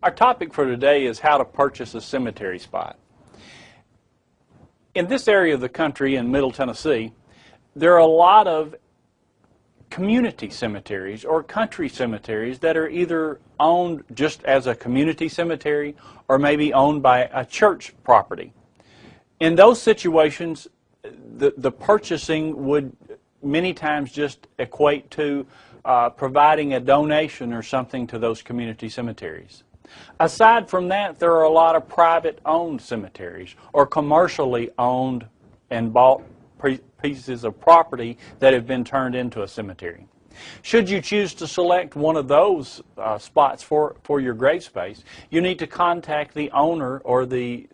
Our topic for today is how to purchase a cemetery spot. In this area of the country in Middle Tennessee, there are a lot of community cemeteries or country cemeteries that are either owned just as a community cemetery or maybe owned by a church property. In those situations, the purchasing would many times just equate to providing a donation or something to those community cemeteries. Aside from that, there are a lot of private owned cemeteries or commercially owned and bought pieces of property that have been turned into a cemetery. Should you choose to select one of those spots for your grave space, you need to contact the owner or the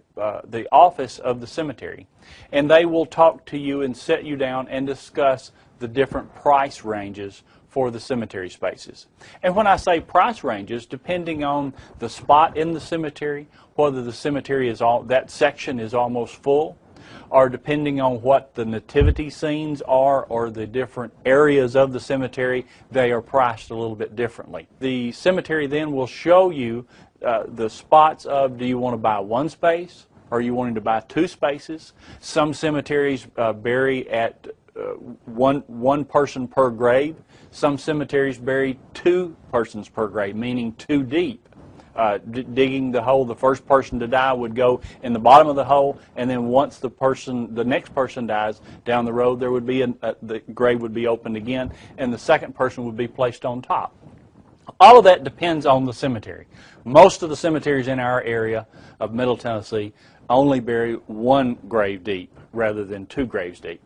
office of the cemetery, and they will talk to you and sit you down and discuss the different price ranges for the cemetery spaces. And when I say price ranges, depending on the spot in the cemetery, whether the cemetery is that section is almost full, or depending on what the nativity scenes are or the different areas of the cemetery, they are priced a little bit differently. The cemetery then will show you the spots of, do you want to buy one space, or are you wanting to buy two spaces? Some cemeteries bury at one person per grave. Some cemeteries bury two persons per grave, meaning two deep. Digging the hole, the first person to die would go in the bottom of the hole, and then once the next person dies down the road, there would be the grave would be opened again, and the second person would be placed on top. All of that depends on the cemetery. Most of the cemeteries in our area of Middle Tennessee only bury one grave deep rather than two graves deep.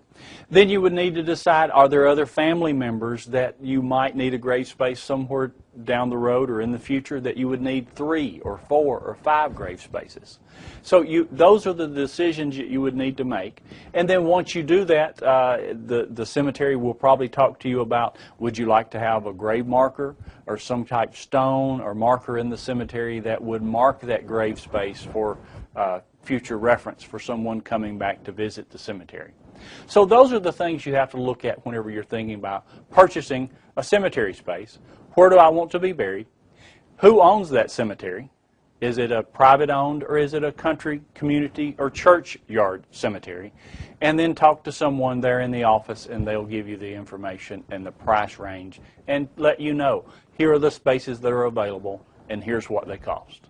Then you would need to decide, are there other family members that you might need a grave space somewhere down the road or in the future that you would need 3 or 4 or 5 grave spaces. So those are the decisions you would need to make. And then once you do that, the cemetery will probably talk to you about, would you like to have a grave marker or some type of stone or marker in the cemetery that would mark that grave space for future reference for someone coming back to visit the cemetery. So those are the things you have to look at whenever you're thinking about purchasing a cemetery space. Where do I want to be buried? Who owns that cemetery? Is it a private owned or is it a country, community, or church yard cemetery? And then talk to someone there in the office and they'll give you the information and the price range and let you know, here are the spaces that are available and here's what they cost.